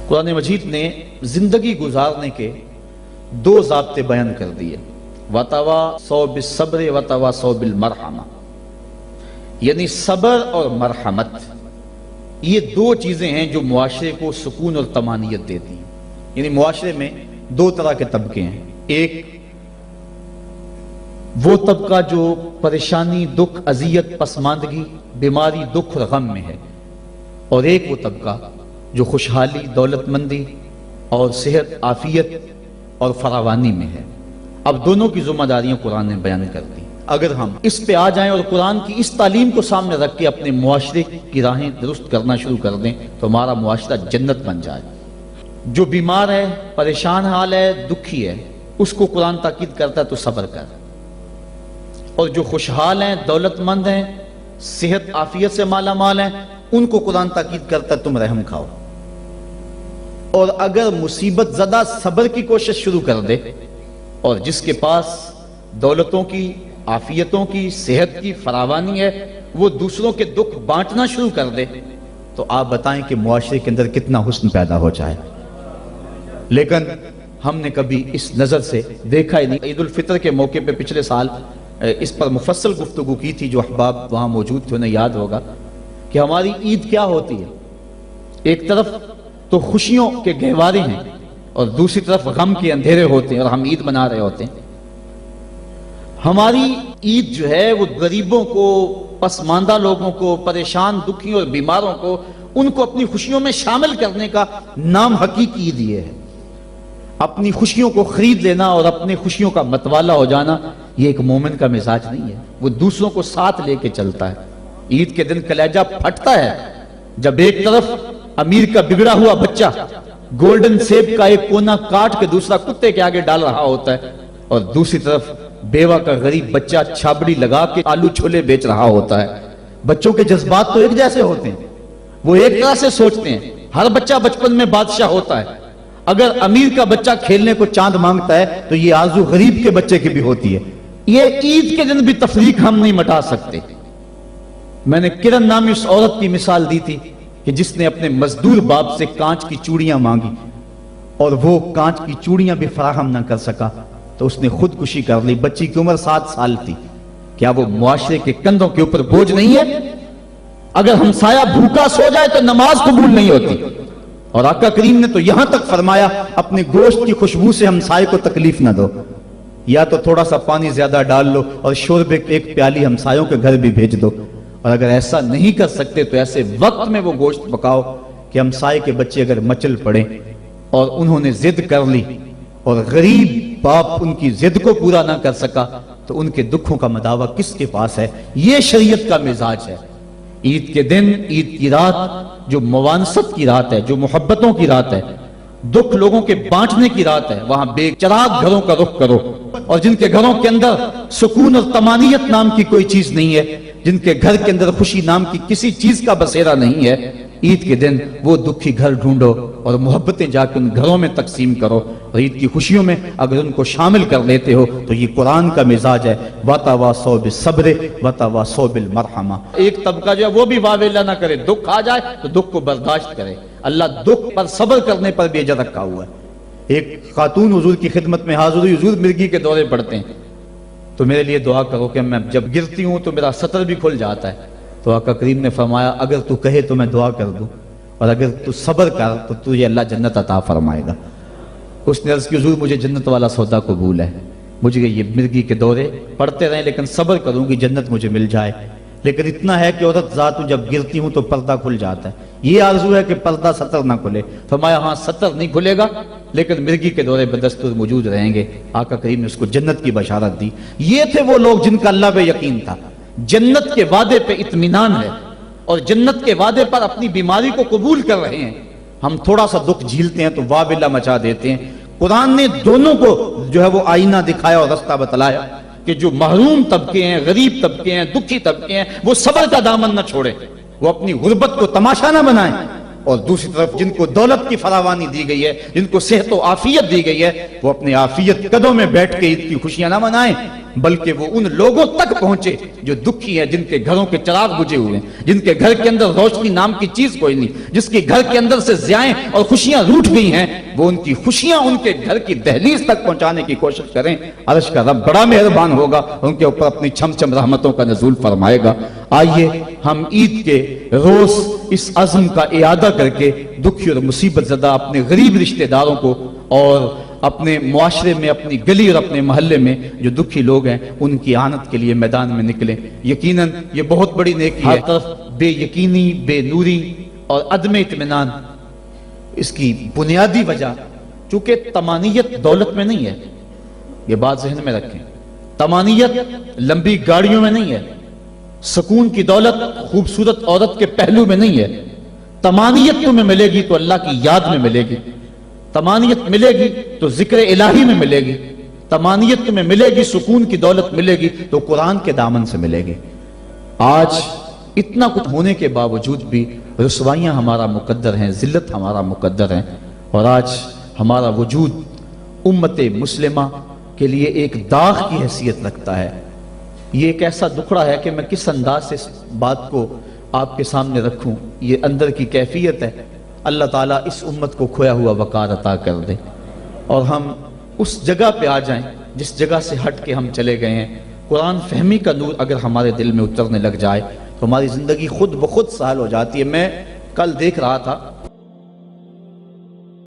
قرآن مجید نے زندگی گزارنے کے دو ضابطے بیان کر دیے، وَتَوَاصَوْا بِالصَّبْرِ وَتَوَاصَوْا بِالْمَرْحَمَةِ، یعنی صبر اور مرحمت، یہ دو چیزیں ہیں جو معاشرے کو سکون اور طمانینت دیتی ہیں۔ یعنی معاشرے میں دو طرح کے طبقے ہیں، ایک وہ طبقہ جو پریشانی، دکھ، اذیت، پسماندگی، بیماری، دکھ اور غم میں ہے، اور ایک وہ طبقہ جو خوشحالی، دولت مندی اور صحت، عافیت اور فراوانی میں ہے۔ اب دونوں کی ذمہ داریاں قرآن نے بیان کر دی۔ اگر ہم اس پہ آ جائیں اور قرآن کی اس تعلیم کو سامنے رکھ کے اپنے معاشرے کی راہیں درست کرنا شروع کر دیں تو ہمارا معاشرہ جنت بن جائے۔ جو بیمار ہے، پریشان حال ہے، دکھی ہے، اس کو قرآن تاکید کرتا ہے تو صبر کر، اور جو خوشحال ہیں، دولت مند ہیں، صحت عافیت سے مالا مال ہیں، ان کو قرآن تاکید کرتا ہے تم رحم کھاؤ۔ اور اگر مصیبت زدہ صبر کی کوشش شروع کر دے، اور جس کے پاس دولتوں کی، عافیتوں کی، صحت کی فراوانی ہے، وہ دوسروں کے دکھ بانٹنا شروع کر دے، تو آپ بتائیں کہ معاشرے کے اندر کتنا حسن پیدا ہو جائے۔ لیکن ہم نے کبھی اس نظر سے دیکھا ہی نہیں۔ عید الفطر کے موقع پہ پچھلے سال اس پر مفصل گفتگو کی تھی، جو احباب وہاں موجود تھے انہیں یاد ہوگا کہ ہماری عید کیا ہوتی ہے۔ ایک طرف تو خوشیوں کے گہوارے ہیں اور دوسری طرف غم کے اندھیرے ہوتے ہیں، اور ہم عید منا رہے ہوتے ہیں۔ ہماری عید جو ہے وہ غریبوں کو، پسماندہ لوگوں کو، پریشان، دکھی اور بیماروں کو، ان کو اپنی خوشیوں میں شامل کرنے کا نام حقیقی عید یہ ہے۔ اپنی خوشیوں کو خرید لینا اور اپنی خوشیوں کا متوالا ہو جانا، یہ ایک مومن کا مزاج نہیں ہے۔ وہ دوسروں کو ساتھ لے کے چلتا ہے۔ عید کے دن کلیجہ پھٹتا ہے جب ایک طرف امیر کا بگڑا ہوا بچہ گولڈن سیب کا ایک کونا کاٹ کے دوسرا کتے کے آگے ڈال رہا ہوتا ہے، اور دوسری طرف بیوہ کا غریب بچہ چھابڑی لگا کے آلو چھولے بیچ رہا ہوتا ہے۔ بچوں کے جذبات تو ایک جیسے ہوتے ہیں، وہ ایک طرح سے سوچتے ہیں۔ ہر بچہ بچپن میں بادشاہ ہوتا ہے۔ اگر امیر کا بچہ کھیلنے کو چاند مانگتا ہے تو یہ آرزو غریب کے بچے کی بھی ہوتی ہے۔ یہ عید کے دن بھی تفریق ہم نہیں مٹا سکتے۔ میں نے کرن نامی اس عورت کی مثال دی تھی کہ جس نے اپنے مزدور باپ سے کانچ کی چوڑیاں مانگی اور وہ کانچ کی چوڑیاں بھی فراہم نہ کر سکا تو اس نے خودکشی کر لی۔ بچی کی عمر 7 سال تھی۔ کیا وہ معاشرے کے کندھوں کے اوپر بوجھ نہیں ہے؟ اگر ہمسایہ بھوکا سو جائے تو نماز قبول نہیں ہوتی، اور آقا کریم نے تو یہاں تک فرمایا اپنے گوشت کی خوشبو سے ہمسائے کو تکلیف نہ دو، یا تو تھوڑا سا پانی زیادہ ڈال لو اور شوربے ایک پیالی ہمسایوں کے گھر بھی بھیج دو، اور اگر ایسا نہیں کر سکتے تو ایسے وقت میں وہ گوشت پکاؤ کہ ہمسائے کے بچے اگر مچل پڑیں اور انہوں نے ضد کر لی اور غریب باپ ان کی ضد کو پورا نہ کر سکا تو ان کے دکھوں کا مداوع کس کے پاس ہے؟ یہ شریعت کا مزاج ہے۔ عید کے دن، عید کی رات جو موانست کی رات ہے، جو محبتوں کی رات ہے، دکھ لوگوں کے بانٹنے کی رات ہے، وہاں بے چراغ گھروں کا رخ کرو، اور جن کے گھروں کے اندر سکون اور طمانینت نام کی کوئی چیز نہیں ہے، جن کے گھر کے اندر خوشی نام کی کسی چیز کا بسیرا نہیں ہے، عید کے دن وہ دکھی گھر ڈھونڈو اور محبتیں جا کے ان گھروں میں تقسیم کرو، اور عید کی خوشیوں میں اگر ان کو شامل کر لیتے ہو تو یہ قرآن کا مزاج ہے۔ وَتَوَاصَوْا بِالصَّبْرِ وَتَوَاصَوْا بِالْمَرْحَمَةِ۔ ایک طبقہ جو ہے وہ بھی واویلہ نہ کرے، دکھ آ جائے تو دکھ کو برداشت کرے۔ اللہ دکھ پر صبر کرنے پر بھی اجر رکھا ہوا ہے۔ ایک خاتون حضور کی خدمت میں حاضر ہوئی، حضور مرگی کے دورے پڑتے ہیں تو میرے لیے دعا کرو کہ میں جب گرتی ہوں تو میرا سطر بھی کھل جاتا ہے۔ تو آقا کریم نے فرمایا اگر تو کہے تو میں دعا کر دوں، اور اگر تو صبر کر تو تجھے اللہ جنت عطا فرمائے گا۔ اس نے عرض کی حضور مجھے جنت والا سودا قبول ہے، مجھے یہ مرگی کے دورے پڑتے رہیں لیکن صبر کروں گی جنت مجھے مل جائے، لیکن اتنا ہے کہ عورت ذات ہوں جب گرتی ہوں تو پردہ کھل جاتا ہے، یہ آرزو ہے کہ پردہ سطر نہ کھلے۔ فرمایا ہاں سطر نہیں کھلے گا لیکن مرگی کے دورے بدستور موجود رہیں گے۔ آقا کریم نے اس کو جنت کی بشارت دی۔ یہ تھے وہ لوگ جن کا اللہ پہ یقین تھا، جنت کے وعدے پہ اطمینان ہے اور جنت کے وعدے پر اپنی بیماری کو قبول کر رہے ہیں۔ ہم تھوڑا سا دکھ جھیلتے ہیں تو واویلا مچا دیتے ہیں۔ قرآن نے دونوں کو جو ہے وہ آئینہ دکھایا اور رستہ بتلایا کہ جو محروم طبقے ہیں، غریب طبقے ہیں، دکھی طبقے ہیں، وہ صبر کا دامن نہ چھوڑیں، وہ اپنی غربت کو تماشا نہ بنائیں، اور دوسری طرف جن کو دولت کی فراوانی دی گئی ہے، جن کو صحت و عافیت دی گئی ہے، وہ اپنی عافیت قدوں میں بیٹھ کے عید کی خوشیاں نہ منائیں، بلکہ وہ ان لوگوں تک پہنچے جو دکھی ہیں، جن کے گھروں کے چراغ بجھے ہوئے ہیں، جن کے گھر کے اندر روشنی نام کی چیز کوئی نہیں، جس کے گھر کے اندر سے ضیائیں اور خوشیاں روٹھ گئی ہیں، وہ ان کی خوشیاں ان کے گھر کی دہلیز تک پہنچانے کی کوشش کریں۔ عرش کا رب بڑا مہربان ہوگا، ان کے اوپر اپنی چھم چھم رحمتوں کا نزول فرمائے گا۔ آئیے ہم عید کے روز اس عزم کا اعادہ کر کے دکھی اور مصیبت زدہ اپنے غریب رشتہ داروں کو اور اپنے معاشرے میں، اپنی گلی اور اپنے محلے میں جو دکھی لوگ ہیں ان کی اعانت کے لیے میدان میں نکلیں۔ یقیناً یہ بہت بڑی نیکی ہے۔ ہر طرف بے یقینی، بے نوری اور عدم اطمینان، اس کی بنیادی وجہ چونکہ طمانیت دولت میں نہیں ہے، یہ بات ذہن میں رکھیں۔ طمانیت لمبی گاڑیوں میں نہیں ہے، سکون کی دولت خوبصورت عورت کے پہلو میں نہیں ہے۔ طمانیت تمہیں ملے گی تو اللہ کی یاد میں ملے گی، طمانیت ملے گی تو ذکر الہی میں ملے گی، طمانیت تمہیں ملے گی، سکون کی دولت ملے گی تو قرآن کے دامن سے ملے گی۔ آج اتنا کچھ ہونے کے باوجود بھی رسوائیاں ہمارا مقدر ہیں، ذلت ہمارا مقدر ہیں، اور آج ہمارا وجود امت مسلمہ کے لیے ایک داغ کی حیثیت رکھتا ہے۔ یہ ایک ایسا دکھڑا ہے کہ میں کس انداز سے اس بات کو آپ کے سامنے رکھوں، یہ اندر کی کیفیت ہے۔ اللہ تعالیٰ اس امت کو کھویا ہوا وقار عطا کر دے اور ہم اس جگہ پہ آ جائیں جس جگہ سے ہٹ کے ہم چلے گئے ہیں۔ قرآن فہمی کا نور اگر ہمارے دل میں اترنے لگ جائے تو ہماری زندگی خود بخود سہل ہو جاتی ہے۔ میں کل دیکھ رہا تھا